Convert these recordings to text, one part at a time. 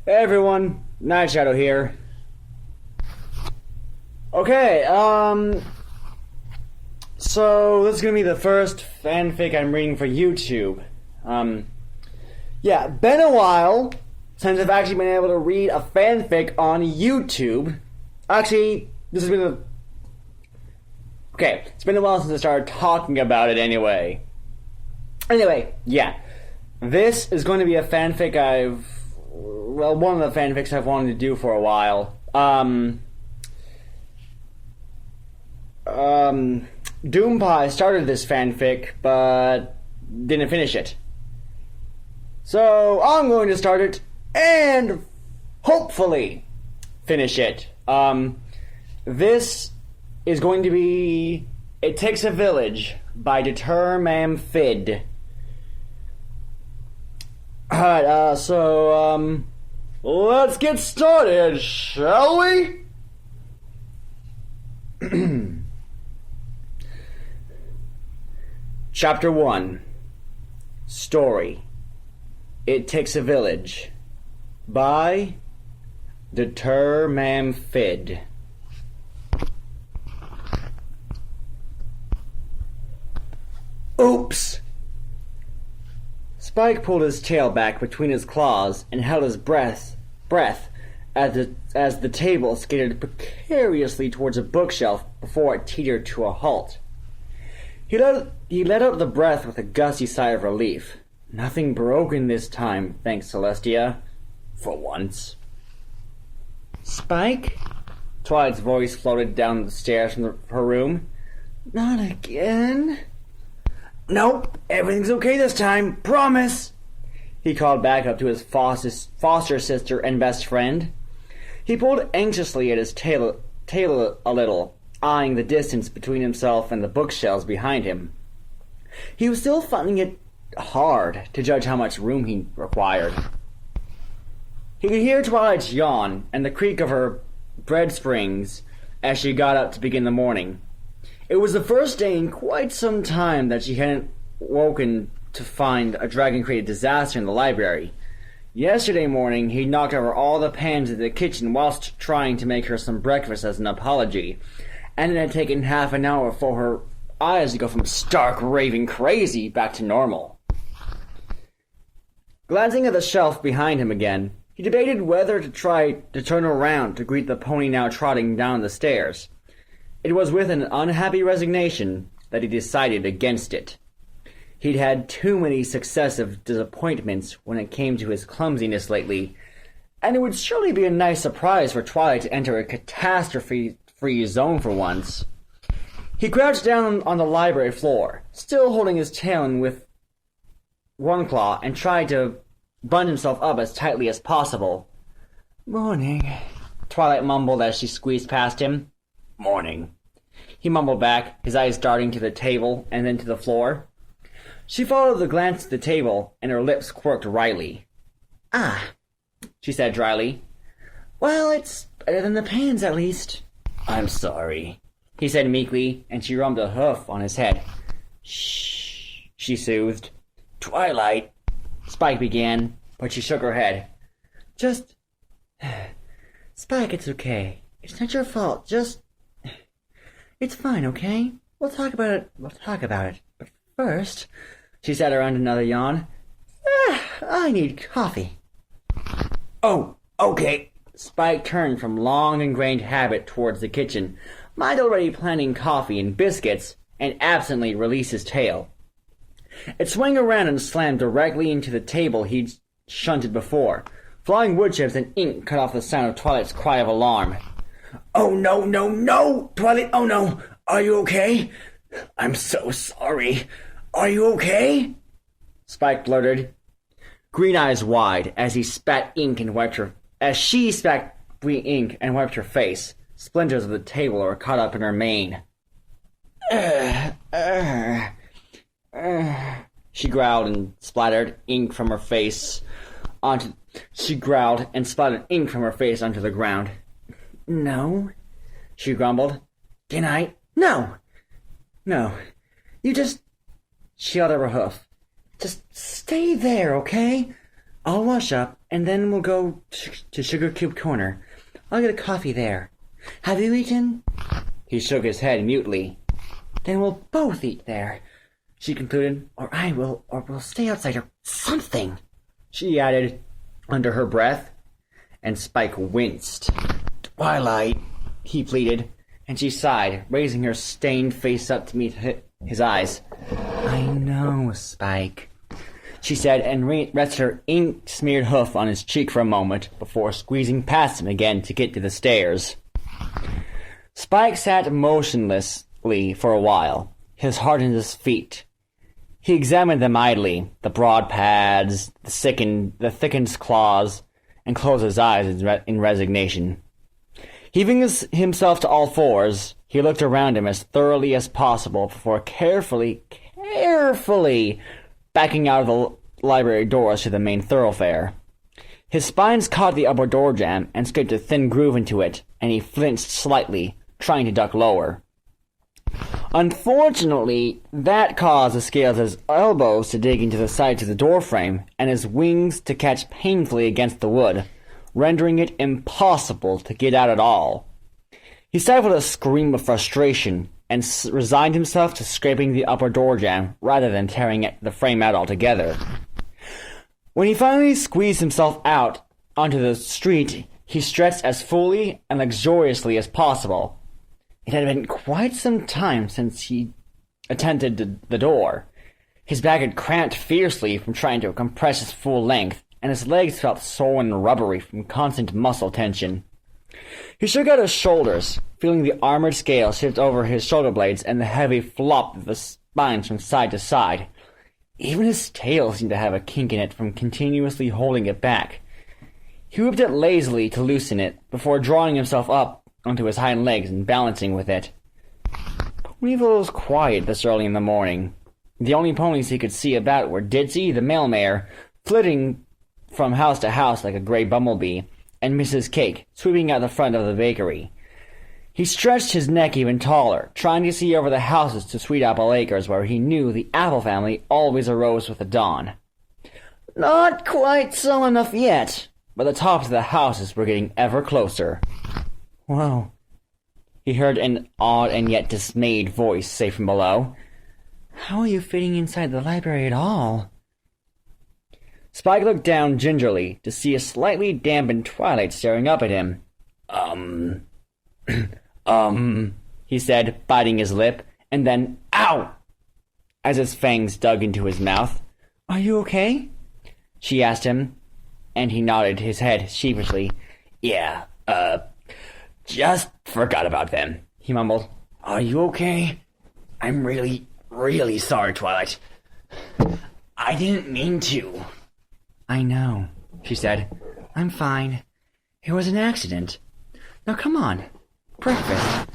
Hey everyone, Night Shadow here. Okay, so this is gonna be the first fanfic I'm reading for YouTube. Yeah, been a while since I've actually been able to read a fanfic on YouTube. Actually, this has been it's been a while since I started talking about it anyway. Anyway, yeah. This is going to be a fanfic one of the fanfics I've wanted to do for a while. Doompie started this fanfic, but didn't finish it. So, I'm going to start it, and hopefully finish it. This is going to be It Takes a Village by Determamfid. Alright, so, let's get started, shall we? Chapter 1. Story. It Takes a Village by Determamfid. Oops! Spike pulled his tail back between his claws and held his breath as the table skated precariously towards a bookshelf before it teetered to a halt. He let out the breath with a gusty sigh of relief. Nothing broken this time, thanks Celestia. For once. Spike? Twilight's voice floated down the stairs from her room. Not again? Nope, everything's okay this time, promise! He called back up to his foster sister and best friend. He pulled anxiously at his tail a little, eyeing the distance between himself and the bookshelves behind him. He was still finding it hard to judge how much room he required. He could hear Twilight's yawn and the creak of her bread springs as she got up to begin the morning. It was the first day in quite some time that she hadn't woken to find a dragon-created disaster in the library. Yesterday morning, he knocked over all the pans in the kitchen whilst trying to make her some breakfast as an apology, and it had taken half an hour for her eyes to go from stark raving crazy back to normal. Glancing at the shelf behind him again, he debated whether to try to turn around to greet the pony now trotting down the stairs. It was with an unhappy resignation that he decided against it. He'd had too many successive disappointments when it came to his clumsiness lately, and it would surely be a nice surprise for Twilight to enter a catastrophe-free zone for once. He crouched down on the library floor, still holding his tail in with one claw, and tried to bund himself up as tightly as possible. "Morning," Twilight mumbled as she squeezed past him. "Morning," he mumbled back, his eyes darting to the table and then to the floor. She followed the glance to the table, and her lips quirked wryly. "Ah," she said dryly. "Well, it's better than the pans, at least." "I'm sorry," he said meekly, and she rubbed a hoof on his head. "Shh," she soothed. "Twilight," Spike began, but she shook her head. "Just... Spike, it's okay. It's not your fault, just... It's fine, okay? We'll talk about it. But first," she sat around another yawn. "I need coffee." "Oh, okay." Spike turned from long-ingrained habit towards the kitchen, mind already planning coffee and biscuits, and absently released his tail. It swung around and slammed directly into the table he'd shunted before. Flying wood chips and ink cut off the sound of Twilight's cry of alarm. "Oh, no, no, no! Twilight, oh no! Are you okay? I'm so sorry. Are you okay?" Spike blurted, green eyes wide, as she spat ink and wiped her face. Splinters of the table were caught up in her mane. She growled and splattered ink from her face onto the ground. "No," she grumbled. "Can I?" No. You just... She held up her hoof. "Just stay there, okay? I'll wash up, and then we'll go to Sugar Cube Corner. I'll get a coffee there. Have you eaten? He shook his head mutely. Then we'll both eat there, she concluded, or we'll stay outside or something, she added under her breath, and Spike winced. Twilight, he pleaded, and she sighed, raising her stained face up to meet his eyes. I know, Spike, she said, and rested her ink-smeared hoof on his cheek for a moment before squeezing past him again to get to the stairs. Spike sat motionlessly for a while, his heart in his feet. He examined them idly, the broad pads, the thickened claws, and closed his eyes in resignation. Heaving himself to all fours, he looked around him as thoroughly as possible before carefully backing out of the library doors to the main thoroughfare. His spines caught the upper door jamb and scraped a thin groove into it, and he flinched slightly, trying to duck lower. Unfortunately, that caused the scales of his elbows to dig into the sides of the doorframe, and his wings to catch painfully against the wood, rendering it impossible to get out at all. He stifled a scream of frustration, and resigned himself to scraping the upper door jamb rather than tearing the frame out altogether. When he finally squeezed himself out onto the street, he stretched as fully and luxuriously as possible. It had been quite some time since he attempted the door. His back had cramped fiercely from trying to compress his full length, and his legs felt sore and rubbery from constant muscle tension. He shook out his shoulders, feeling the armored scale shift over his shoulder blades and the heavy flop of the spines from side to side. Even his tail seemed to have a kink in it from continuously holding it back. He whipped it lazily to loosen it, before drawing himself up onto his hind legs and balancing with it. Ponyville was quiet this early in the morning. The only ponies he could see about were Ditzy, the mail mare, flitting from house to house like a gray bumblebee, and Mrs. Cake, sweeping out the front of the bakery. He stretched his neck even taller, trying to see over the houses to Sweetapple Acres, where he knew the Apple family always arose with the dawn. Not quite so enough yet, but the tops of the houses were getting ever closer. Whoa, he heard an odd and yet dismayed voice say from below. How are you fitting inside the library at all? Spike looked down gingerly to see a slightly dampened Twilight staring up at him. He said, biting his lip, and then, ow! As his fangs dug into his mouth. Are you okay? She asked him, and he nodded his head sheepishly. Yeah, just forgot about them, he mumbled. Are you okay? I'm really sorry, Twilight. I didn't mean to. I know, she said. I'm fine. It was an accident. Now come on. Breakfast.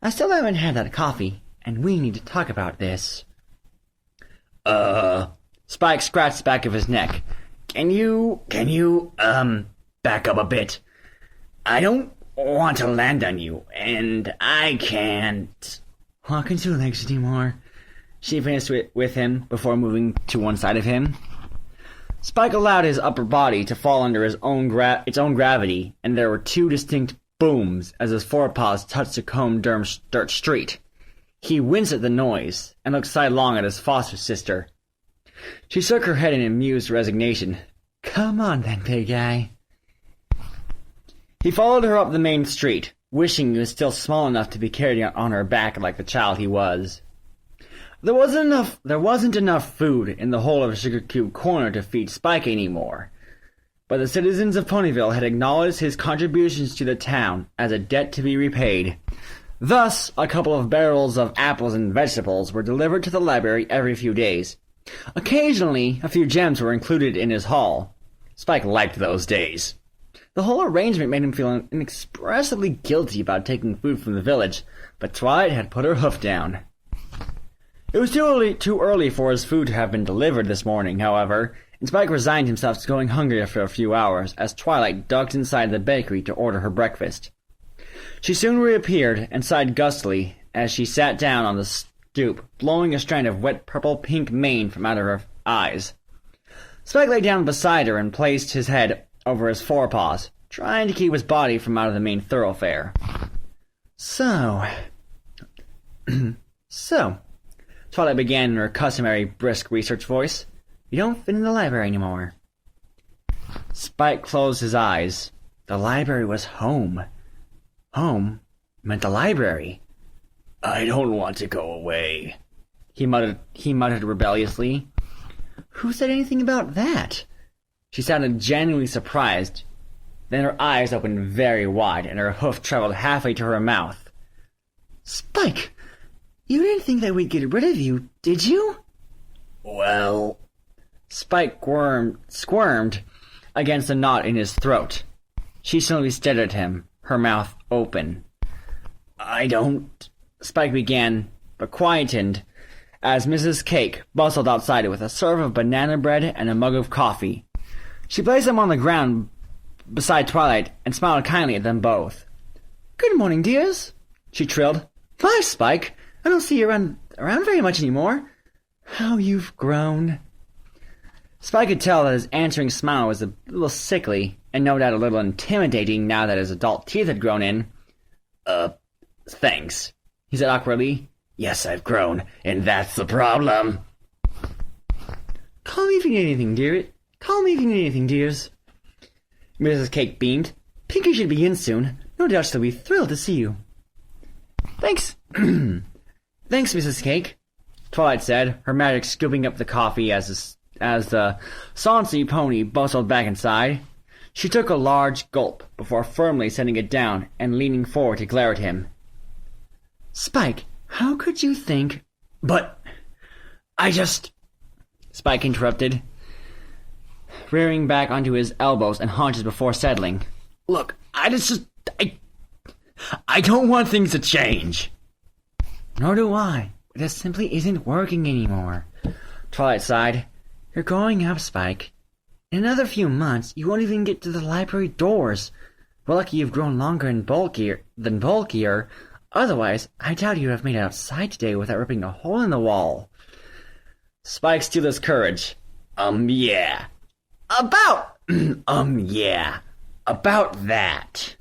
I still haven't had that coffee, and we need to talk about this. Spike scratched the back of his neck. Can you, back up a bit? I don't want to land on you, and I can't walk into legs anymore. She finished with him before moving to one side of him. Spike allowed his upper body to fall under its own gravity, and there were two distinct booms as his forepaws touched the combed dirt street. He winced at the noise, and looked sidelong at his foster sister. She shook her head in amused resignation. Come on then, big guy. He followed her up the main street, wishing he was still small enough to be carried on her back like the child he was. There wasn't enough food in the whole of Sugar Cube Corner to feed Spike anymore, but the citizens of Ponyville had acknowledged his contributions to the town as a debt to be repaid. Thus, a couple of barrels of apples and vegetables were delivered to the library every few days. Occasionally, a few gems were included in his haul. Spike liked those days. The whole arrangement made him feel inexpressibly guilty about taking food from the village, but Twilight had put her hoof down. It was too early for his food to have been delivered this morning, however, and Spike resigned himself to going hungry after a few hours as Twilight ducked inside the bakery to order her breakfast. She soon reappeared and sighed gustily as she sat down on the stoop, blowing a strand of wet purple-pink mane from out of her eyes. Spike lay down beside her and placed his head over his forepaws, trying to keep his body from out of the main thoroughfare. So, Twilight began in her customary brisk research voice. You don't fit in the library anymore. Spike closed his eyes. The library was home. Home meant the library. I don't want to go away, he muttered rebelliously. Who said anything about that? She sounded genuinely surprised. Then her eyes opened very wide, and her hoof traveled halfway to her mouth. Spike! You didn't think that we'd get rid of you, did you? Well... Spike squirmed against a knot in his throat. She slowly stared at him, her mouth open. I don't... Spike began, but quietened, as Mrs. Cake bustled outside with a serve of banana bread and a mug of coffee. She placed them on the ground beside Twilight and smiled kindly at them both. Good morning, dears, she trilled. My, Spike, I don't see you around very much anymore. How you've grown. Spike could tell that his answering smile was a little sickly, and no doubt a little intimidating now that his adult teeth had grown in. Thanks, he said awkwardly. Yes, I've grown, and that's the problem. Call me if you need anything, dear. Call me if you need anything, dears. Mrs. Cake beamed. Pinky should be in soon. No doubt she'll be thrilled to see you. Thanks. Thanks, Mrs. Cake, Twilight said, her magic scooping up the coffee as the Saucy pony bustled back inside. She took a large gulp before firmly setting it down and leaning forward to glare at him. Spike, how could you think... But... I just... Spike interrupted, rearing back onto his elbows and haunches before settling. Look, I don't want things to change. Nor do I. It just simply isn't working anymore. Twilight sighed. You're growing up, Spike. In another few months, you won't even get to the library doors. We're lucky you've grown longer and bulkier. Otherwise, I doubt you'd have made it outside today without ripping a hole in the wall. Spike steeled his courage. Yeah. About that.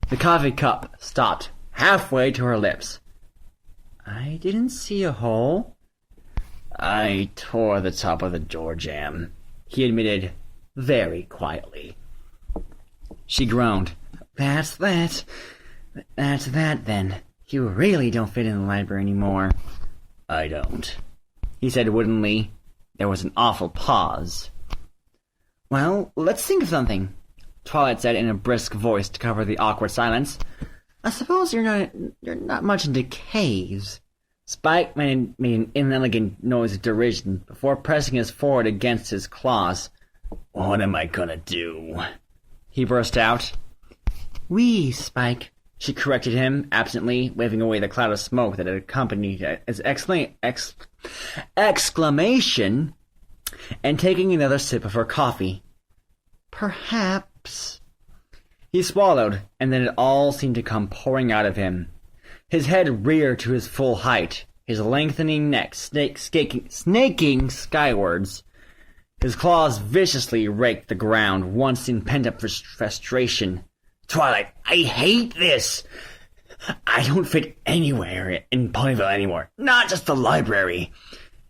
The coffee cup stopped halfway to her lips. I didn't see a hole. I tore the top of the door jamb, he admitted very quietly. She groaned. That's that then. You really don't fit in the library anymore. I don't, he said woodenly. There was an awful pause. Well, let's think of something, Twilight said in a brisk voice to cover the awkward silence. I suppose you're not much into caves. Spike made an inelegant noise of derision before pressing his forehead against his claws. What am I gonna do? He burst out. Wee, Spike, she corrected him absently, waving away the cloud of smoke that had accompanied his exclamation and taking another sip of her coffee. Perhaps. He swallowed, and then it all seemed to come pouring out of him. His head reared to his full height, his lengthening neck snaking skywards. His claws viciously raked the ground, once in pent-up frustration. Twilight, I hate this! I don't fit anywhere in Ponyville anymore, not just the library.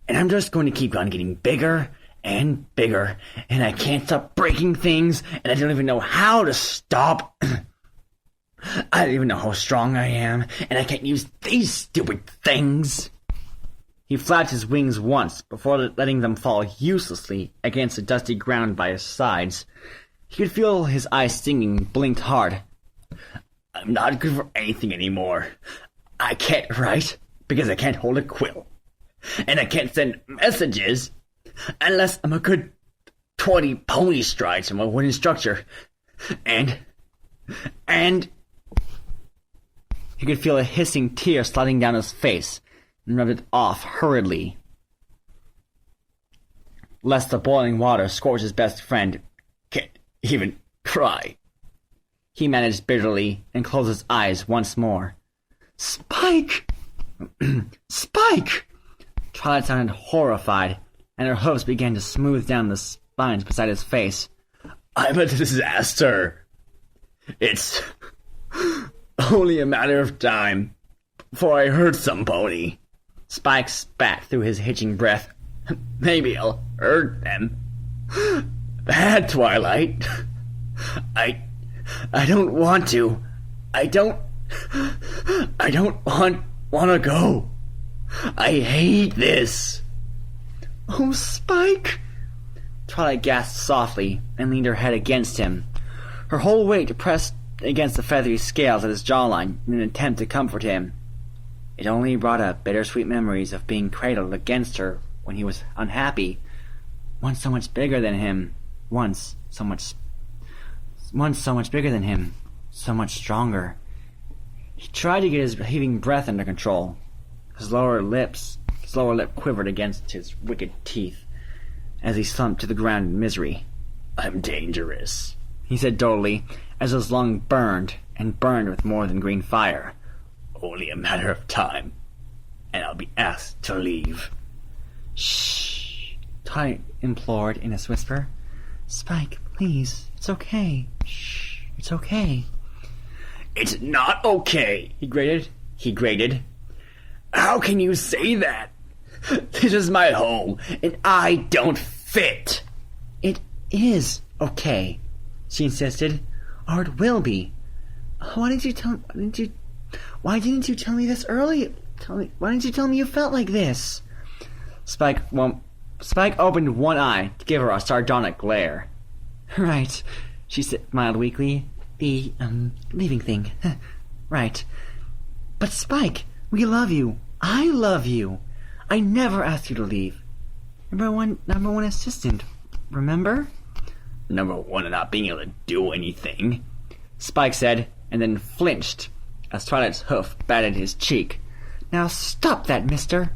And I'm just going to keep on getting bigger and bigger, and I can't stop breaking things, and I don't even know how to stop. I don't even know how strong I am, and I can't use these stupid things. He flapped his wings once before letting them fall uselessly against the dusty ground by his sides. He could feel his eyes stinging, blinked hard. I'm not good for anything anymore. I can't write because I can't hold a quill. And I can't send messages unless I'm a good 20 pony strides from a wooden structure. And he could feel a hissing tear sliding down his face and rubbed it off hurriedly, lest the boiling water scorch his best friend. Can't even cry, he managed bitterly, and closed his eyes once more. Spike! Spike! Twilight sounded horrified, and her hooves began to smooth down the spines beside his face. I'm a disaster. It's only a matter of time before I hurt some pony. Spike spat through his hitching breath. Maybe I'll hurt them. Bad, Twilight. I don't want to. I don't want to go. I hate this. Oh, Spike! Twilight gasped softly and leaned her head against him. Her whole weight pressed against the feathery scales at his jawline in an attempt to comfort him. It only brought up bittersweet memories of being cradled against her when he was unhappy. Once so much bigger than him. Once so much bigger than him. So much stronger. He tried to get his heaving breath under control. His lower lip quivered against his wicked teeth as he slumped to the ground in misery. I'm dangerous, he said dully, as his lung burned, and burned with more than green fire. Only a matter of time, and I'll be asked to leave. Shh, Twilight implored in a whisper. Spike, please, it's okay. Shh, it's okay. It's not okay, he grated. How can you say that? This is my home, and I don't fit. It is okay, she insisted, or it will be. Why didn't you tell me this earlier? Why didn't you tell me you felt like this? Spike opened one eye to give her a sardonic glare. Right, she smiled weakly. The, leaving thing. Right. But Spike, we love you. I love you. I never asked you to leave. Number one assistant, remember? Number one in not being able to do anything, Spike said, and then flinched as Twilight's hoof batted his cheek. Now stop that, mister,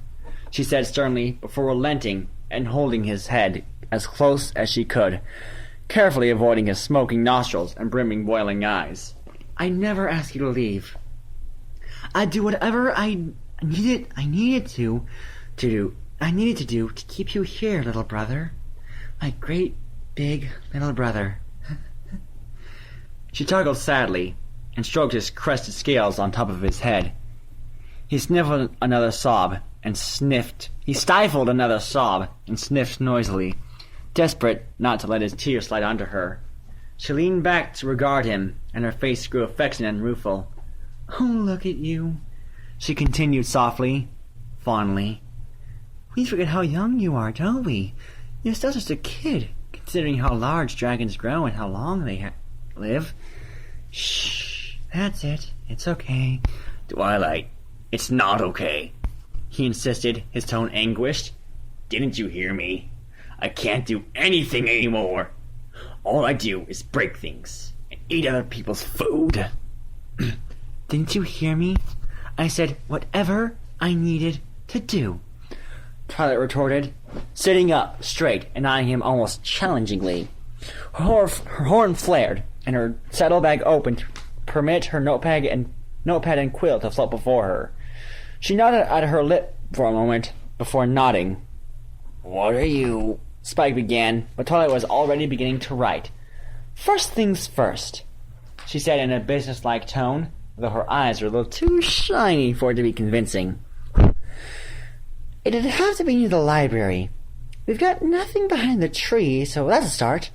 she said sternly before relenting and holding his head as close as she could, carefully avoiding his smoking nostrils and brimming boiling eyes. I never asked you to leave. I'd do whatever I needed to do to keep you here, little brother. My great, big little brother. She chuckled sadly and stroked his crested scales on top of his head. He sniffled another sob and sniffed. He stifled another sob and sniffed noisily, desperate not to let his tears slide onto her. She leaned back to regard him, and her face grew affectionate and rueful. Oh, look at you, she continued softly, fondly. We forget how young you are, don't we? You're still just a kid, considering how large dragons grow and how long they live. Shh, that's it. It's okay. Twilight, it's not okay, he insisted, his tone anguished. Didn't you hear me? I can't do anything anymore. All I do is break things and eat other people's food. Didn't you hear me? I said whatever I needed to do, Twilight retorted, sitting up straight and eyeing him almost challengingly. Her horn flared, and her saddlebag opened to permit her notepad and quill to float before her. She nodded at her lip for a moment before nodding. What are you? Spike began, but Twilight was already beginning to write. First things first, she said in a businesslike tone, though her eyes were a little too shiny for it to be convincing. It'd have to be near the library. We've got nothing behind the tree, so that's a start.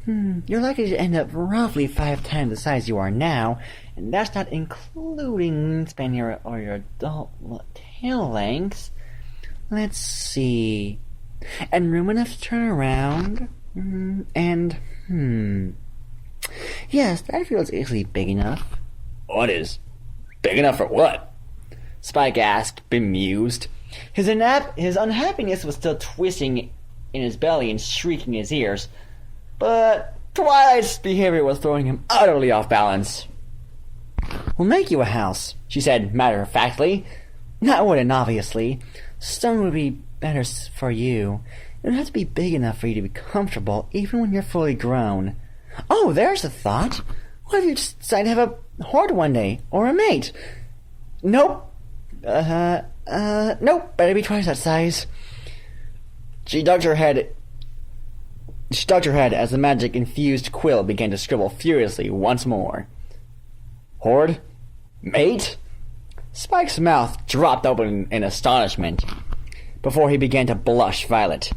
You're likely to end up roughly 5 times the size you are now, and that's not including wingspan or your adult tail length. Let's see. And room enough to turn around. Yes, that feels easily big enough. What is? Big enough for what? Spike asked, bemused. His unhappiness was still twisting in his belly and shrieking in his ears, but Twilight's behavior was throwing him utterly off balance. We'll make you a house, she said matter-of-factly. Not wooden, obviously. Stone would be better for you. It would have to be big enough for you to be comfortable, even when you're fully grown. Oh, there's a thought. What if you decide to have a horde one day, or a mate? Nope. Nope, better be twice that size. She ducked her head as the magic-infused quill began to scribble furiously once more. Horde? Mate? Spike's mouth dropped open in astonishment before he began to blush violet.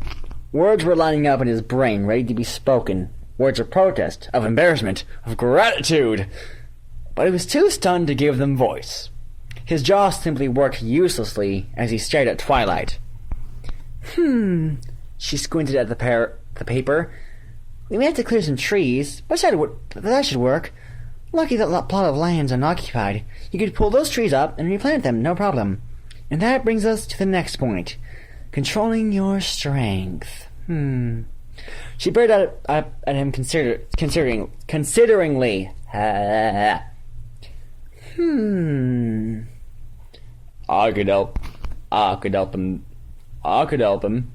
Words were lining up in his brain, ready to be spoken. Words of protest, of embarrassment, of gratitude. But he was too stunned to give them voice. His jaw simply worked uselessly as he stared at Twilight. She squinted at the paper. We may have to clear some trees, but that should work. Lucky that plot of land's unoccupied. You could pull those trees up and replant them, no problem. And that brings us to the next point. Controlling your strength. She peered at him consideringly. I could help him.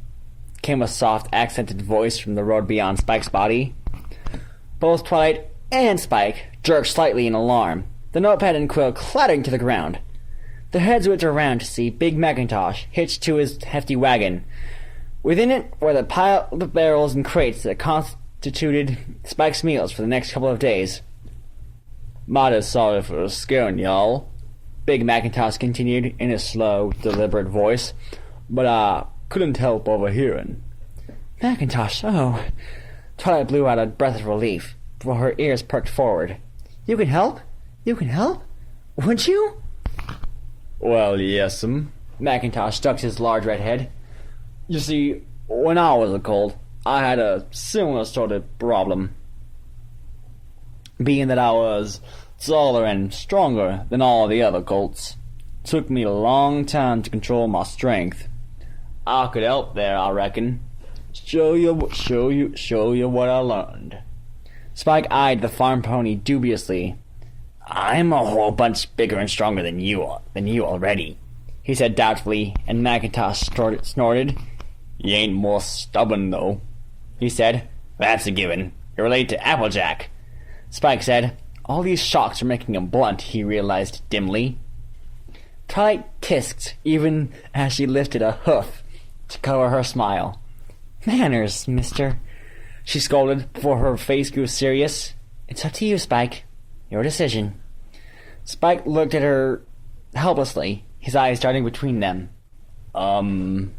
Came a soft, accented voice from the road beyond Spike's body. Both Twilight and Spike jerked slightly in alarm, the notepad and quill clattering to the ground. Their heads whipped around to see Big Macintosh hitched to his hefty wagon. Within it were the pile of barrels and crates that constituted Spike's meals for the next couple of days. Mighty sorry for scaring y'all, Big Macintosh continued in his slow, deliberate voice, but I couldn't help overhearing. Macintosh, oh. Twilight blew out a breath of relief, before her ears perked forward. You can help? You can help? Would you? Well, yes'm. Macintosh stuck his large red head. You see, when I was a colt, I had a similar sort of problem. Being that I was taller and stronger than all the other colts, it took me a long time to control my strength. I could help there, I reckon. Show you what I learned. Spike eyed the farm pony dubiously. I'm a whole bunch bigger and stronger than you already, he said doubtfully, and Macintosh snorted. You ain't more stubborn, though, he said. That's a given. You're related to Applejack. Spike said. All these shocks are making him blunt, he realized dimly. Twilight tisked, even as she lifted a hoof to cover her smile. Manners, mister, she scolded before her face grew serious. It's up to you, Spike. Your decision. Spike looked at her helplessly, his eyes darting between them. He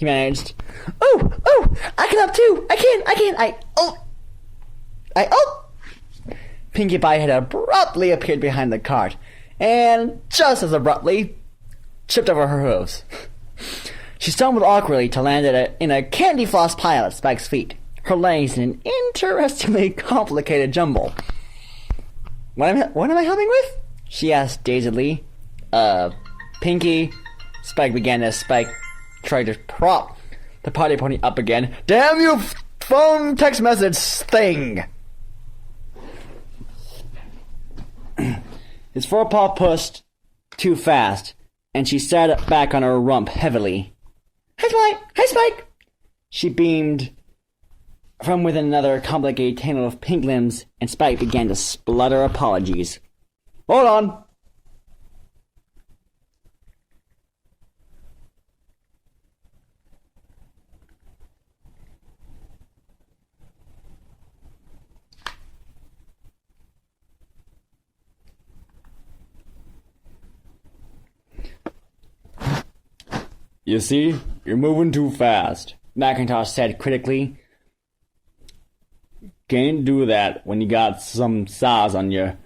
managed. Oh, I can help too. Pinkie Pie had abruptly appeared behind the cart, and just as abruptly, tripped over her hooves. She stumbled awkwardly to land in a candy floss pile at Spike's feet, her legs in an interestingly complicated jumble. What am I helping with? She asked dazedly. Pinkie. Spike began as Spike tried to prop the potty pony up again. Damn you, phone text message thing! His forepaw pushed too fast, and she sat back on her rump heavily. Hi, Spike! She beamed from within another complicated tangle of pink limbs, and Spike began to splutter apologies. Hold on! You see, you're moving too fast, Macintosh said critically. Can't do that when you got some size on you.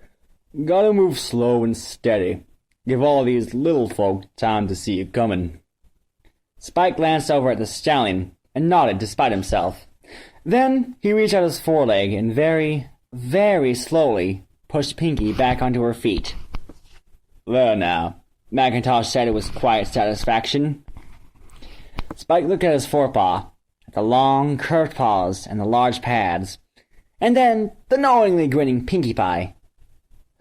Gotta move slow and steady. Give all these little folk time to see you coming. Spike glanced over at the stallion and nodded despite himself. Then he reached out his foreleg and very, very slowly pushed Pinkie back onto her feet. There now, Macintosh said with quiet satisfaction. Spike looked at his forepaw, at the long, curved paws and the large pads, and then the knowingly grinning Pinkie Pie.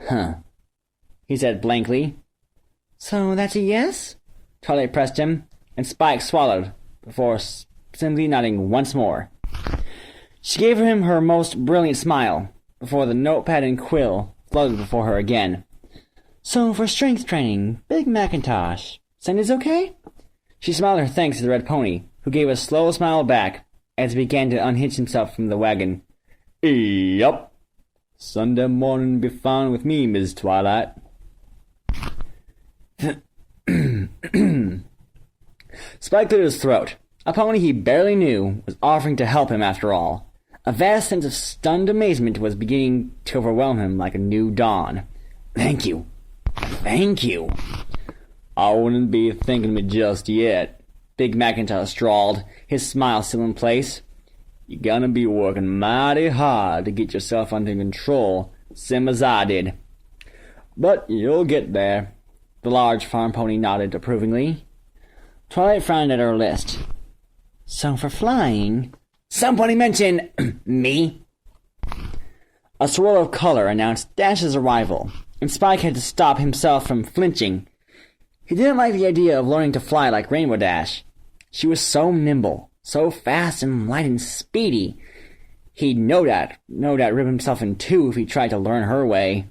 Huh, he said blankly. So that's a yes? Twilight pressed him, and Spike swallowed, before simply nodding once more. She gave him her most brilliant smile, before the notepad and quill floated before her again. So for strength training, Big Macintosh, Sandy's okay? She smiled her thanks to the red pony, who gave a slow smile back as he began to unhitch himself from the wagon. Yup. Sunday morning be fine with me, Miss Twilight. Spike cleared his throat. A pony he barely knew was offering to help him after all. A vast sense of stunned amazement was beginning to overwhelm him like a new dawn. Thank you. Thank you. I wouldn't be thanking me just yet. Big McIntosh drawled, his smile still in place. You're gonna be working mighty hard to get yourself under control, same as I did. But you'll get there. The large farm pony nodded approvingly. Twilight frowned at her list. So for flying... Somebody mention me? A swirl of color announced Dash's arrival, and Spike had to stop himself from flinching. He didn't like the idea of learning to fly like Rainbow Dash. She was so nimble, so fast and light and speedy. He'd no doubt rip himself in two if he tried to learn her way.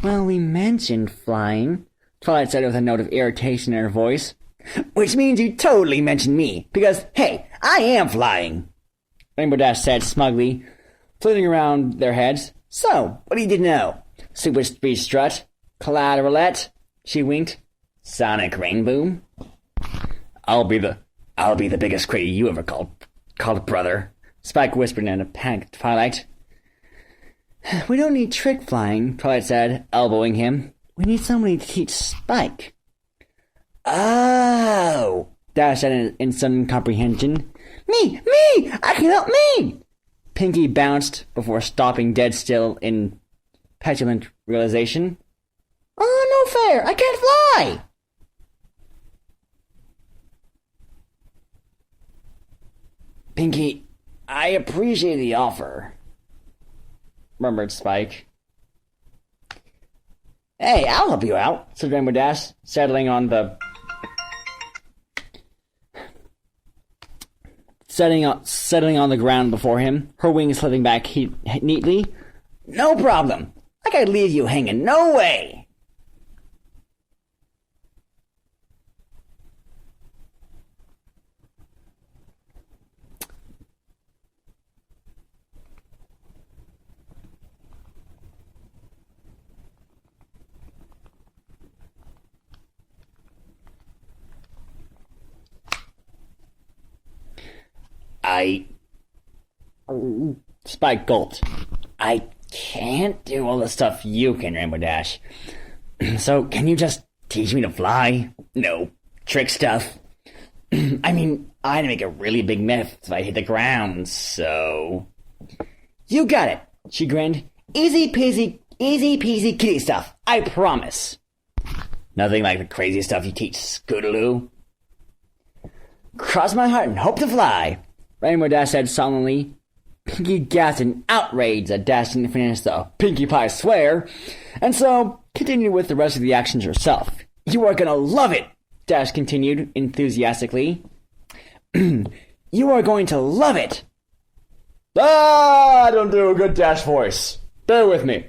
Well, we mentioned flying, Twilight said with a note of irritation in her voice. Which means you totally mentioned me, because, hey, I am flying, Rainbow Dash said smugly, flitting around their heads. So, what do you know? Super speed strut? Collateralette? She winked. Sonic Rainboom? I'll be the biggest critter you ever called brother, Spike whispered in a panicked Twilight. We don't need trick flying, Twilight said, elbowing him. We need somebody to teach Spike. Oh, Dash said in sudden comprehension. Me! I can help me! Pinky bounced before stopping dead still in petulant realization. Oh, no fair! I can't fly! Pinky, I appreciate the offer, murmured Spike. Hey, I'll help you out, said Rainbow Dash, settling on the ground before him, her wings slipping back neatly. No problem. I can't leave you hanging. No way. Spike gulped. I can't do all the stuff you can, Rainbow Dash. So, can you just teach me to fly? No. Trick stuff. I mean, I'd make a really big mess if I hit the ground, so... You got it, she grinned. Easy peasy kitty stuff, I promise. Nothing like the crazy stuff you teach, Scootaloo. Cross my heart and hope to fly, Rainbow Dash said solemnly. Pinky gasped in outrage that Dash didn't finish the Pinkie Pie swear, and so continued with the rest of the actions herself. You are gonna love it, Dash continued enthusiastically. You are going to love it. I don't do a good Dash voice. Bear with me.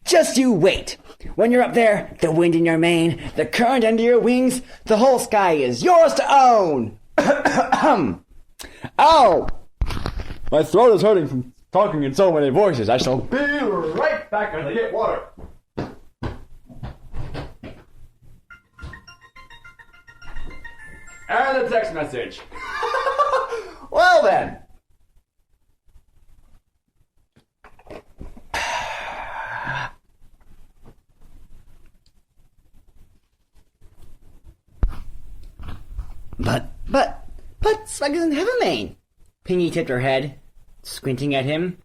Just you wait. When you're up there, the wind in your mane, the current under your wings, the whole sky is yours to own. Ow! My throat is hurting from talking in so many voices. I shall be right back as I get water. And a text message. Well then. But Spike doesn't have a mane. Pinky tipped her head, squinting at him.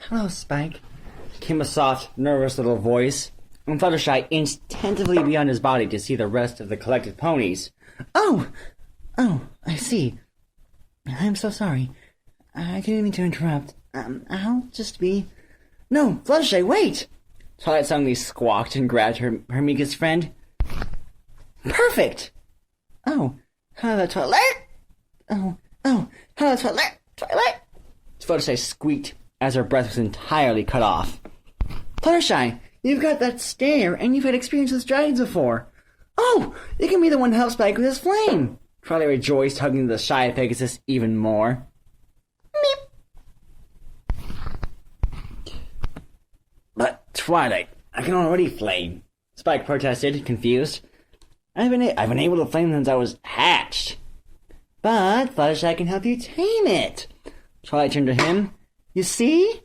Hello, Spike, came a soft, nervous little voice. and Fluttershy inched tentatively beyond his body to see the rest of the collected ponies. Oh, I see. I'm so sorry. I didn't mean to interrupt. I'll just be... No, Fluttershy, wait! Twilight suddenly squawked and grabbed her meekest friend. Perfect! Oh, hello, Twilight! Oh, hello, Twilight! Fluttershy squeaked as her breath was entirely cut off. Fluttershy, you've got that stare, and you've had experience with dragons before. Oh, you can be the one to help Spike with his flame! Twilight rejoiced, hugging the shy Pegasus even more. Meep. But, Twilight, I can already flame, Spike protested, confused. I've been able to flame since I was hatched. But Fluttershy can help you tame it. Twilight turned to him. You see?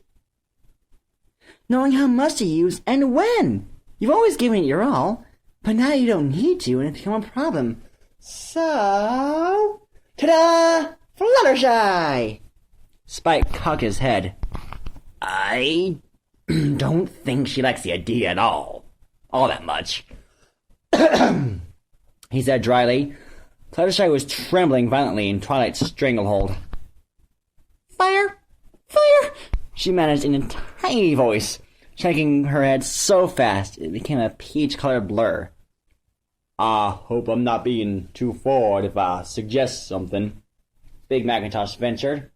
Knowing how much to use and when. You've always given it your all, but now you don't need to and it's become a problem. So... Ta-da! Fluttershy! Spike cocked his head. I don't think she likes the idea at all. All that much. He said dryly. Fluttershy was trembling violently in Twilight's stranglehold. Fire! Fire! She managed in a tiny voice, shaking her head so fast it became a peach-colored blur. I hope I'm not being too forward if I suggest something, Big Macintosh ventured.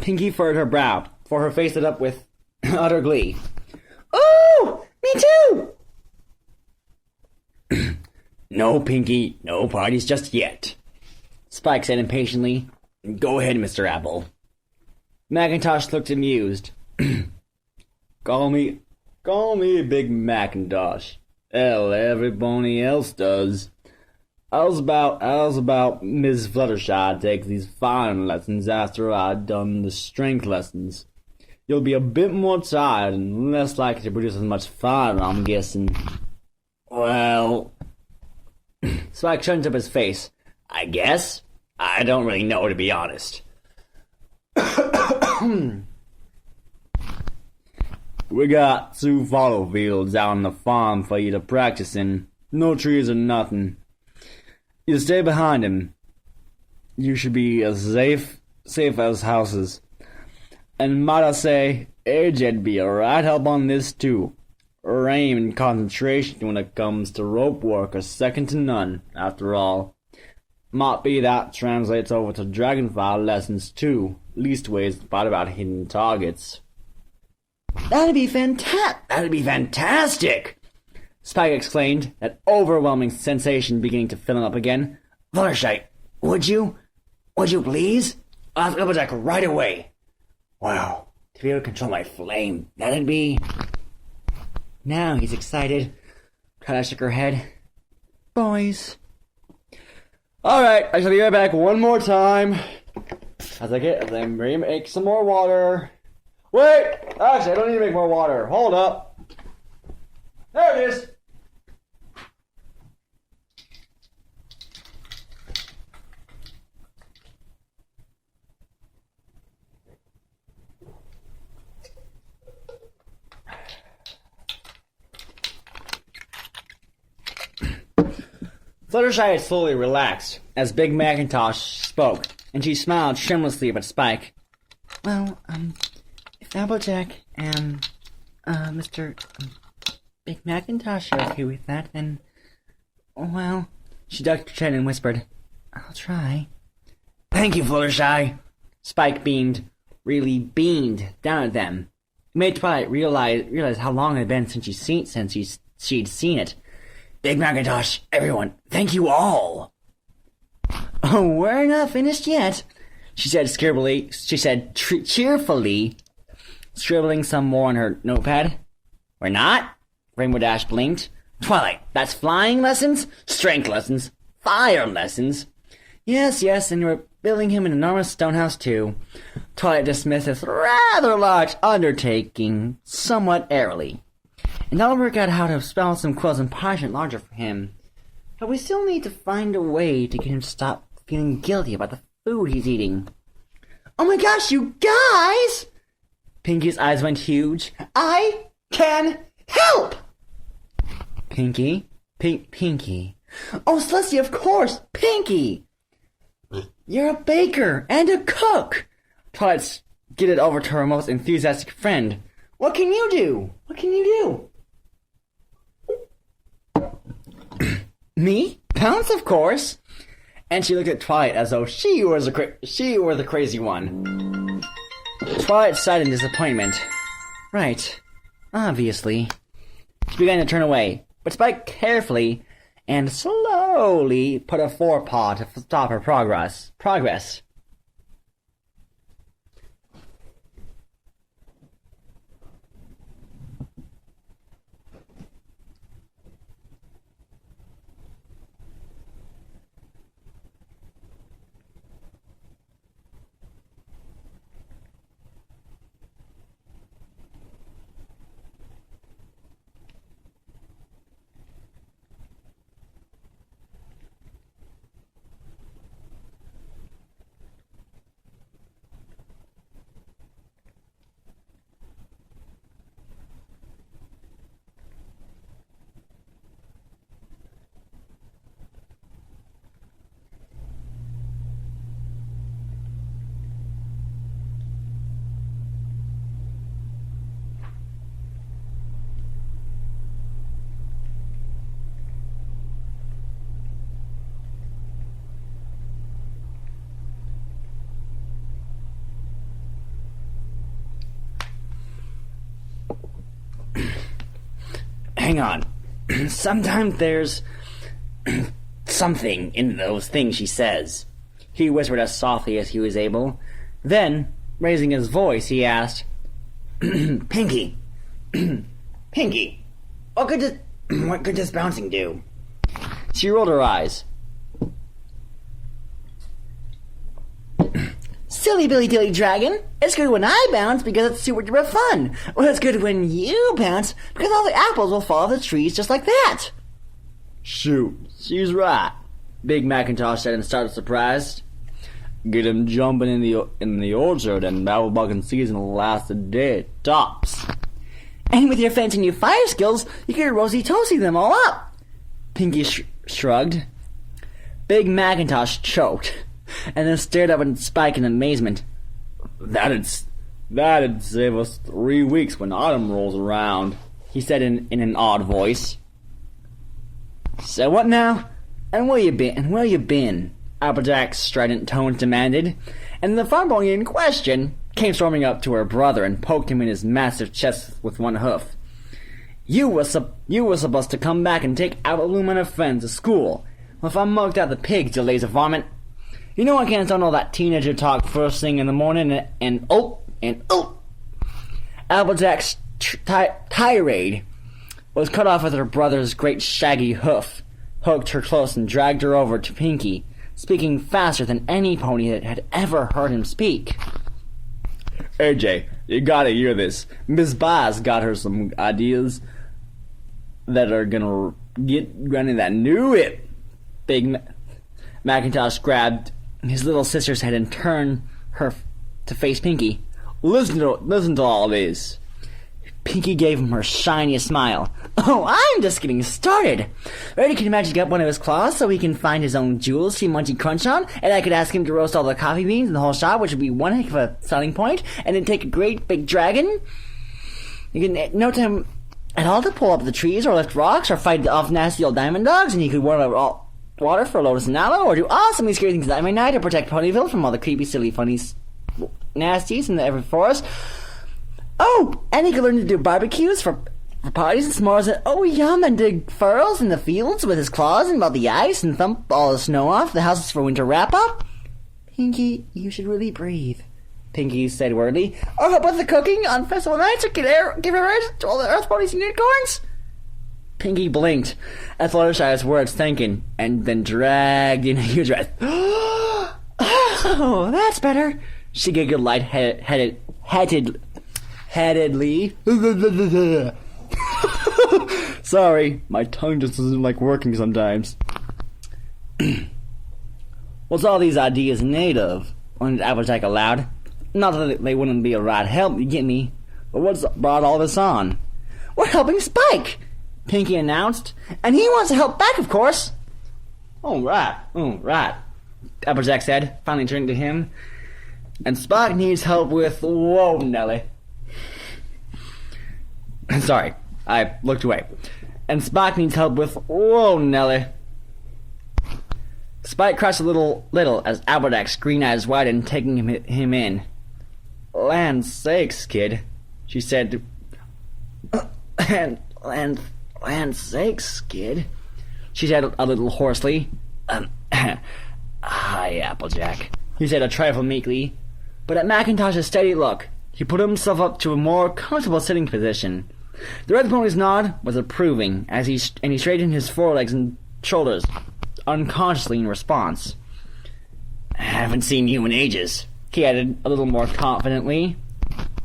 Pinkie furrowed her brow, for her face lit up with utter glee. Oh, me too! No, Pinkie, no parties just yet, Spike said impatiently. Go ahead, Mr. Apple. Macintosh looked amused. Call me Big Macintosh. Hell, everybody else does. How's about Miss Fluttershy takes these fine lessons after I've done the strength lessons? You'll be a bit more tired and less likely to produce as much fire, I'm guessing. Well... Spike shrugged up his face. I guess. I don't really know, to be honest. We got 2 follow fields out on the farm for you to practice in. No trees or nothing. You stay behind him. You should be as safe as houses. And might I say, AJ'd be a right help on this too. Her aim and concentration when it comes to rope work are second to none, after all. Might be that translates over to dragonfly lessons too, leastways the part about hidden targets. That'd be fantastic! Spike exclaimed, that overwhelming sensation beginning to fill him up again. Fluttershy, would you please? I'll have to double check right away. Wow, to be able to control my flame, that'd be... Now he's excited. Twilight shook her head. Boys. Alright, I shall be right back one more time. As I make some more water. Wait! Actually, I don't need to make more water. Hold up. There it is! Fluttershy had slowly relaxed as Big Macintosh spoke, and she smiled tremulously up at Spike. Well, if Applejack and, Mr. Big Macintosh are okay with that, then, well... She ducked her chin and whispered, I'll try. Thank you, Fluttershy. Spike beamed, really beamed, down at them. It made Twilight realize how long it had been since she'd seen it. Big Macintosh, everyone, thank you all. Oh, we're not finished yet, she said cheerfully, scribbling some more on her notepad. We're not? Rainbow Dash blinked. Twilight, that's flying lessons, strength lessons, fire lessons. Yes, and we're building him an enormous stone house too. Twilight dismissed this rather large undertaking somewhat airily. And I'll work out how to spell some quills and parchment larger for him. But we still need to find a way to get him to stop feeling guilty about the food he's eating. Oh my gosh, you guys! Pinky's eyes went huge. I can help! Pinky? Pinky. Oh, Celestia, of course! Pinky! You're a baker and a cook! Twilight skidded over to her most enthusiastic friend. What can you do? What can you do? Me? Pounce, of course! And she looked at Twilight as though she were the crazy one. Twilight sighed in disappointment. Right. Obviously. She began to turn away, but Spike carefully and slowly put a forepaw to stop her progress. Hang on. Sometimes there's something in those things she says. He whispered as softly as he was able. Then, raising his voice, he asked, Pinky, Pinky, what could this bouncing do? She rolled her eyes. Silly Billy Dilly Dragon, it's good when I bounce because it's super duper fun. Well, it's good when you bounce because all the apples will fall off the trees just like that. Shoot, she's right, Big Macintosh said and started surprised. Get him jumping in the orchard and apple bugging season will last a day, tops. And with your fancy new fire skills, you could rosy-toasty them all up. Pinky shrugged. Big Macintosh choked, and then stared up at Spike in amazement. That'd save us 3 weeks when autumn rolls around, he said in an odd voice. So what now? And where you been? Applejack's strident tones demanded, and the farm boy in question came storming up to her brother and poked him in his massive chest with one hoof. You were supposed to come back and take Apple and her friends to school. Well, if I mugged out the pigs, you lazy varmint. You know I can't stand all that teenager talk first thing in the morning and Applejack's tirade was cut off with her brother's great shaggy hoof, hooked her close and dragged her over to Pinky, speaking faster than any pony that had ever heard him speak. AJ, you gotta hear this. Miss Bass got her some ideas that are gonna get Granny that new it. Big Macintosh grabbed his little sister's head and turned her to face Pinky. Listen to all this. Pinky gave him her shiniest smile. Oh, I'm just getting started. Ready can magic up one of his claws so he can find his own jewels to munchy crunch on, and I could ask him to roast all the coffee beans in the whole shop, which would be one heck of a selling point, and then take a great big dragon. You can no time at all to pull up the trees or lift rocks or fight off nasty old diamond dogs, and he could warm up water for Lotus and Aloe, or do awesome scary things at night to protect Ponyville from all the creepy, silly, funny nasties in the every forest. Oh, and he could learn to do barbecues for parties and s'mores and oh yum, and dig furrows in the fields with his claws and melt the ice and thump all the snow off the houses for winter wrap-up. Pinky, you should really breathe, Pinky said wordly. Or how about the cooking on festival nights or give air to all the earth ponies and unicorns? Pinky blinked at Fluttershy's words, thinking, and then dragged in a huge breath. Oh, that's better, she giggled light-headedly. Sorry, my tongue just doesn't like working sometimes. What's all these ideas made of? Wondered Applejack aloud. Not that they wouldn't be a right help, you get me, but what's brought all this on? We're helping Spike, Pinky announced, and he wants to help back, of course. Oh, right, Applejack said, finally turning to him. And Spike needs help with... Whoa, Nelly. Sorry, I looked away. And Spike needs help with... Whoa, Nelly. Spike crashed a little as Applejack's green eyes widened, taking him in. Land's sakes, kid, she said. Land's sakes, kid, she said a little hoarsely. Hi, Applejack, he said a trifle meekly. But at Macintosh's steady look, he put himself up to a more comfortable sitting position. The red pony's nod was approving as he straightened his forelegs and shoulders, unconsciously in response. I haven't seen you in ages, he added a little more confidently.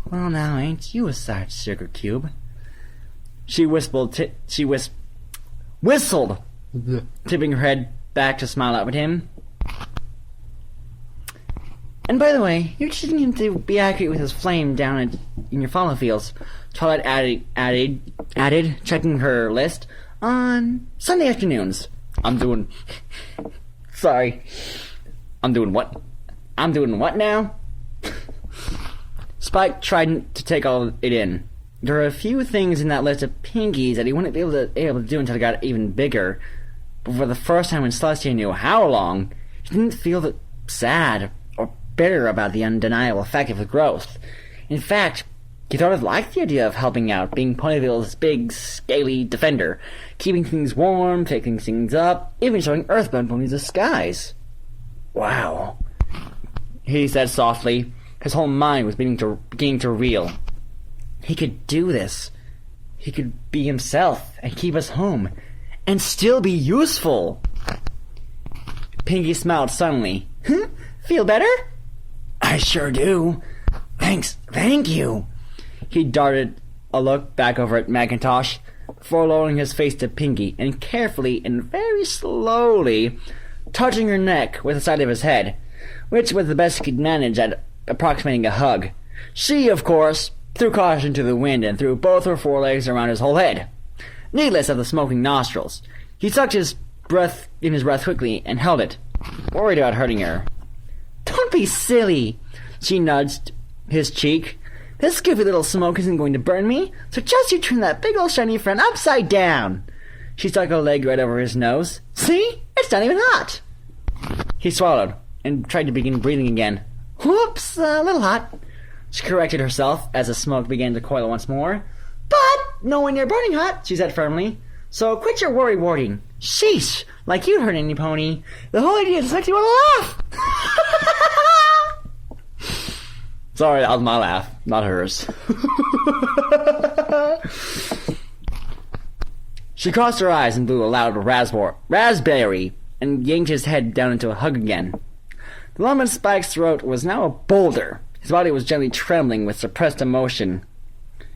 Well, now, ain't you a sight, sugar cube? She whistled, tipping her head back to smile up at him. And by the way, you're teaching him to be accurate with his flame down in your follow fields, Twilight added, checking her list, on Sunday afternoons. I'm doing what? I'm doing what now? Spike tried to take all it in. There were a few things in that list of pinkies that he wouldn't be able to do until it got even bigger. But for the first time in Celestia knew how long, he didn't feel sad or bitter about the undeniable fact of the growth. In fact, he sort of liked the idea of helping out, being Ponyville's big, scaly defender, keeping things warm, picking things up, even showing Earthbound ponies the skies. Wow, he said softly. His whole mind was beginning to reel. He could do this. He could be himself and keep us home, and still be useful. Pinky smiled suddenly. Feel better? I sure do. Thank you. He darted a look back over at Macintosh, before lowering his face to Pinky and carefully and very slowly touching her neck with the side of his head, which was the best he could manage at approximating a hug. She, of course, threw caution to the wind and threw both her forelegs around his whole head. Needless of the smoking nostrils, he sucked his breath quickly and held it, worried about hurting her. Don't be silly, she nudged his cheek. This goofy little smoke isn't going to burn me, so just you turn that big old shiny friend upside down. She stuck a leg right over his nose. See? It's not even hot. He swallowed and tried to begin breathing again. Whoops, a little hot. She corrected herself as the smoke began to coil once more. But knowing you're burning hot, she said firmly. So quit your worry-warding. Sheesh, like you heard any pony. The whole idea is to make you want to laugh. Sorry, that was my laugh, not hers. She crossed her eyes and blew a loud raspberry and yanked his head down into a hug again. The lump in Spike's throat was now a boulder. His body was gently trembling with suppressed emotion.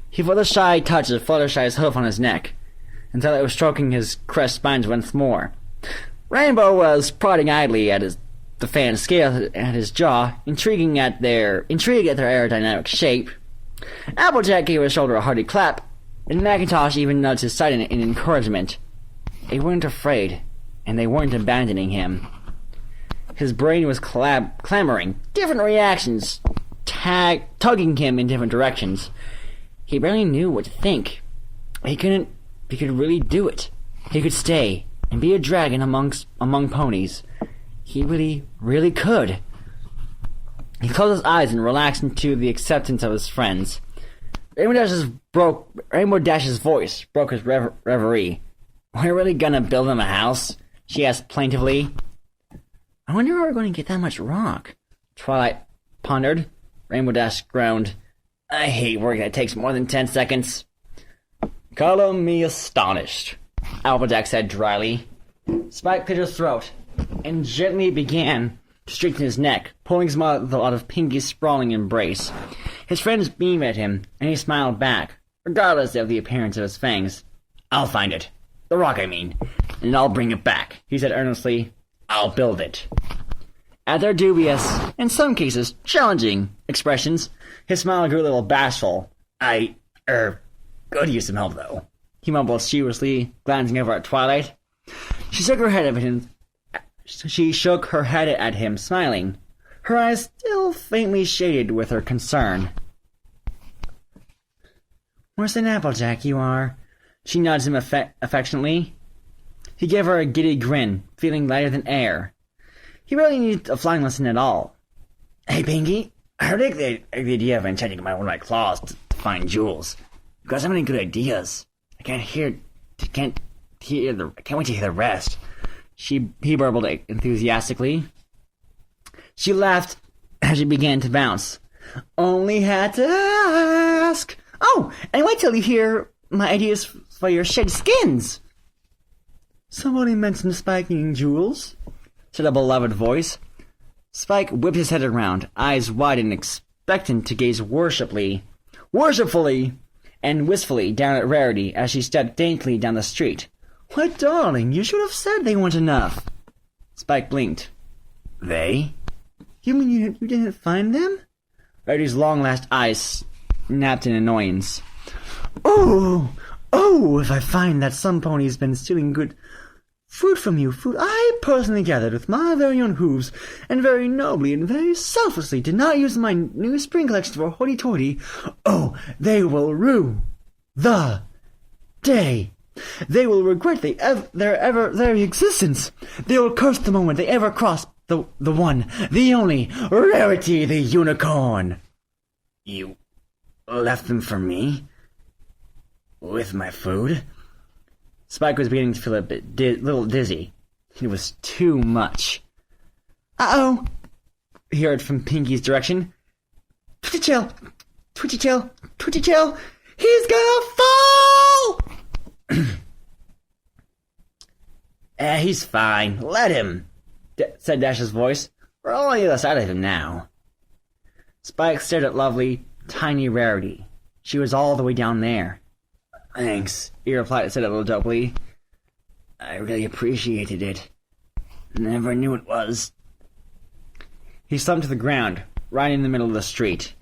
He felt a shy touch of Fluttershy's hoof on his neck, until it was stroking his crest spines once more. Rainbow was prodding idly at the fan's scale at his jaw, intrigued at their aerodynamic shape. Applejack gave his shoulder a hearty clap, and Macintosh even nudged his side in encouragement. They weren't afraid, and they weren't abandoning him. His brain was clamoring, different reactions, tugging him in different directions. He barely knew what to think. He could really do it. He could stay and be a dragon among ponies. He really, really could. He closed his eyes and relaxed into the acceptance of his friends. Rainbow Dash's voice broke his reverie. We're really gonna build him a house? She asked plaintively. I wonder where we're going to get that much rock. Twilight pondered. Rainbow Dash groaned. I hate work that takes more than 10 seconds. Call me astonished, Applejack said dryly. Spike cleared his throat and gently began to straighten his neck, pulling his mouth out of Pinky's sprawling embrace. His friends beamed at him, and he smiled back, regardless of the appearance of his fangs. I'll find it. The rock, I mean. And I'll bring it back, he said earnestly. I'll build it. At their dubious, in some cases, challenging expressions, his smile grew a little bashful. Could use some help, though. He mumbled sheepishly, glancing over at Twilight. She shook her head at him, smiling, her eyes still faintly shaded with her concern. "Worse than Applejack, you are." She nudged him affectionately. He gave her a giddy grin, feeling lighter than air. He really needed a flying lesson at all. "Hey, Pinky, I like the idea of enchanting one of my claws to find jewels. You got so many good ideas. I can't wait to hear the rest." He burbled enthusiastically. She laughed as she began to bounce. "Only had to ask. Oh, and wait till you hear my ideas for your shed skins." "Somebody mentioned Spike needing jewels," said a beloved voice. Spike whipped his head around, eyes wide and expectant to gaze worshipfully, and wistfully down at Rarity as she stepped daintily down the street. "Why, darling, you should have said they weren't enough." Spike blinked. "They? You mean you didn't find them?" Rarity's long-lashed eyes snapped in annoyance. Oh, if I find that some pony's been stealing good fruit from you, fruit I personally gathered with my very own hooves, and very nobly and very selflessly did not use my new spring collection for hoity-toity, they will rue the day. They will regret their existence. They will curse the moment they ever crossed the one, the only, Rarity the unicorn. You left them for me? With my food?" Spike was beginning to feel a little dizzy. It was too much. "Uh-oh," he heard from Pinky's direction. Twitchy chill, he's gonna fall!" He's fine. Let him," said Dash's voice. "We're all on the other side of him now." Spike stared at lovely, tiny Rarity. She was all the way down there. "Thanks," he replied, said a little dopely. "I really appreciated it. Never knew it was." He slumped to the ground, right in the middle of the street.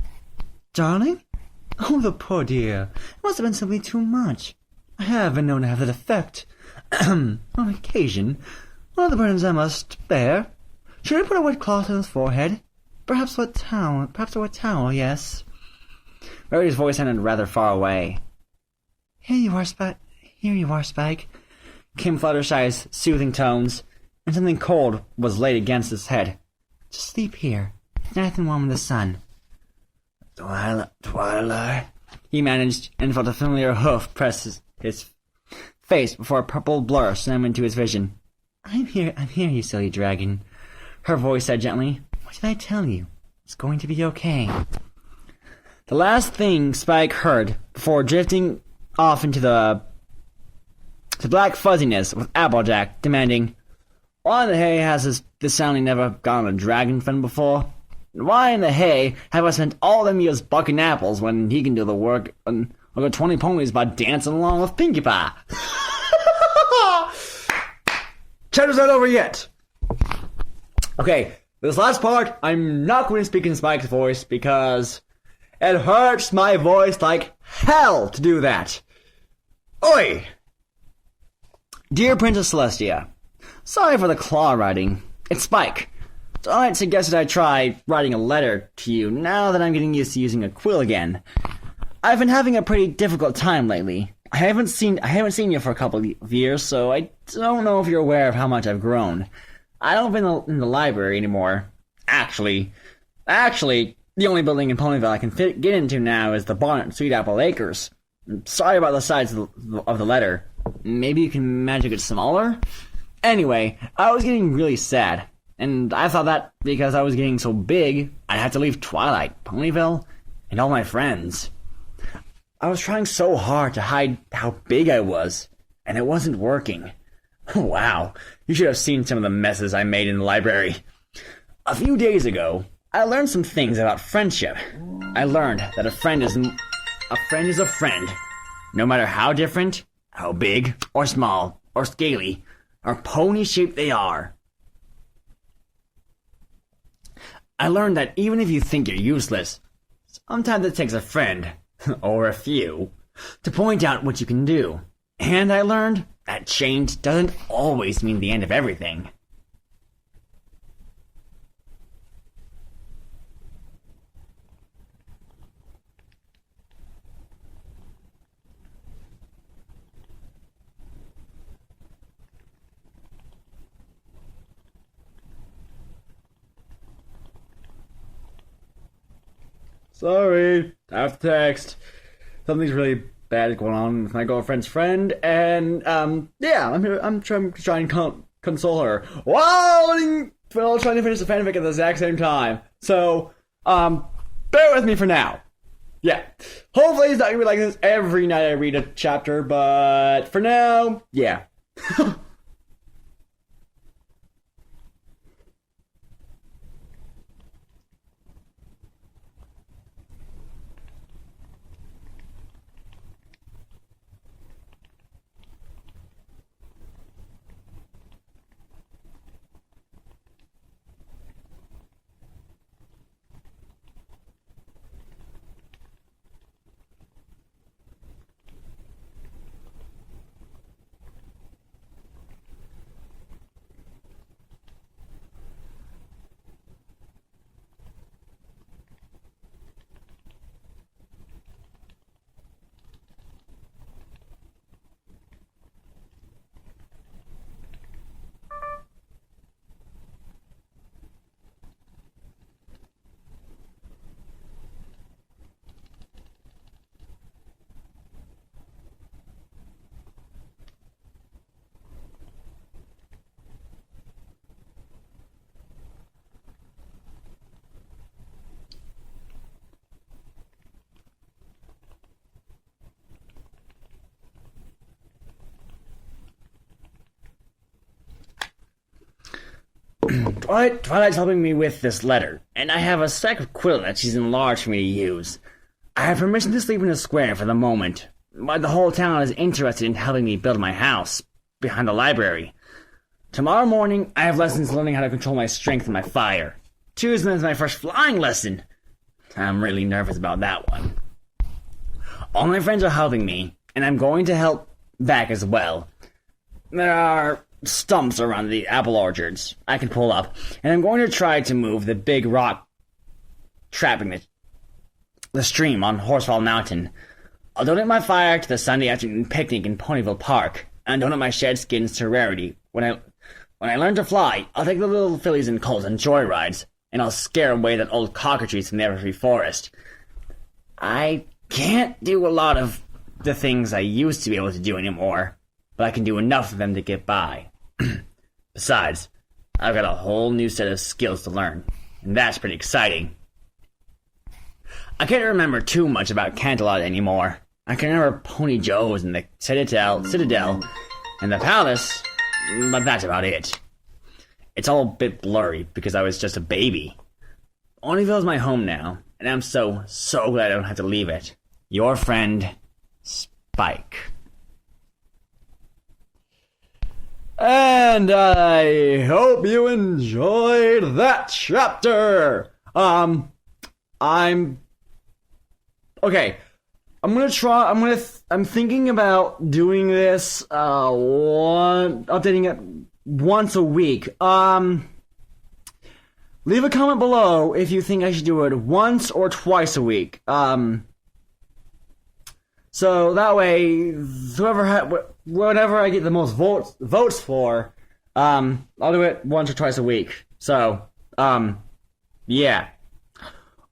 "Darling? Oh, the poor dear. It must have been simply too much. I have been known to have that effect. On occasion. One of the burdens I must bear. Should I put a wet cloth on his forehead? Perhaps a wet towel, yes." Rarity's voice sounded rather far away. Here you are, Spike," came Fluttershy's soothing tones, and something cold was laid against his head. "Just sleep here. It's nice and warm in the sun." Twilight, he managed, and felt a familiar hoof press his face before a purple blur swam into his vision. I'm here, you silly dragon," her voice said gently. "What did I tell you? It's going to be okay." The last thing Spike heard before drifting off into the black fuzziness with Applejack demanding, "Why in the hay has this sounding never gone on a dragon friend before? And why in the hay have I spent all them years bucking apples when he can do the work of the 20 ponies by dancing along with Pinkie Pie?" Chapter's not over yet. Okay, this last part, I'm not going to speak in Spike's voice because it hurts my voice like hell to do that. Oi! Dear Princess Celestia, sorry for the claw writing. It's Spike. So I suggested I try writing a letter to you now that I'm getting used to using a quill again. I've been having a pretty difficult time lately. I haven't seen you for a couple of years, so I don't know if you're aware of how much I've grown. I don't live in the library anymore. Actually, the only building in Ponyville I can get into now is the barn at Sweet Apple Acres. I'm sorry about the size of the letter. Maybe you can magic it smaller? Anyway, I was getting really sad, and I thought that because I was getting so big, I'd have to leave Twilight, Ponyville, and all my friends. I was trying so hard to hide how big I was, and it wasn't working. Wow, you should have seen some of the messes I made in the library. A few days ago, I learned some things about friendship. I learned that a friend is a friend, no matter how different, how big, or small, or scaly, or pony-shaped they are. I learned that even if you think you're useless, sometimes it takes a friend, or a few, to point out what you can do. And I learned that change doesn't always mean the end of everything. Sorry, I have to text. Something's really bad going on with my girlfriend's friend, and yeah, I'm trying to console her while trying to finish the fanfic at the exact same time. So, bear with me for now. Yeah, hopefully it's not gonna be like this every night I read a chapter, but for now, yeah. Twilight's helping me with this letter, and I have a stack of quill that she's enlarged for me to use. I have permission to sleep in the square for the moment, but the whole town is interested in helping me build my house behind the library. Tomorrow morning, I have lessons learning how to control my strength and my fire. Tuesday is my first flying lesson. I'm really nervous about that one. All my friends are helping me, and I'm going to help back as well. There are stumps around the apple orchards I can pull up, and I'm going to try to move the big rock trapping the stream on Horsefall Mountain. I'll donate my fire to the Sunday afternoon picnic in Ponyville Park, and donate my shed skins to Rarity. When I learn to fly, I'll take the little fillies and colts on joyrides, and I'll scare away that old cockatrice from the Everfree Forest. I can't do a lot of the things I used to be able to do anymore, but I can do enough of them to get by. Besides, I've got a whole new set of skills to learn, and that's pretty exciting. I can't remember too much about Canterlot anymore. I can remember Pony Joe's and the Citadel, and the Palace, but that's about it. It's all a bit blurry because I was just a baby. Ponyville is my home now, and I'm so glad I don't have to leave it. Your friend, Spike. And I hope you enjoyed that chapter. I'm thinking about doing this updating it once a week. Leave a comment below if you think I should do it once or twice a week. So that way, whatever I get the most votes for, I'll do it once or twice a week. So, yeah.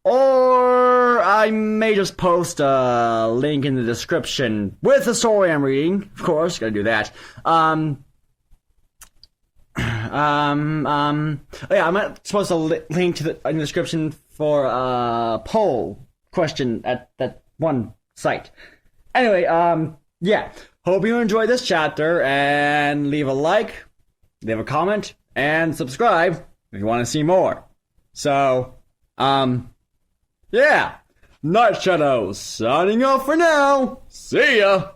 Or I may just post a link in the description with the story I'm reading. Of course, gotta do that. Yeah, I might post a link to in the description for a poll question at that one site. Anyway, yeah. Hope you enjoyed this chapter, and leave a like, leave a comment, and subscribe if you want to see more. So, yeah. Night Shadow signing off for now. See ya!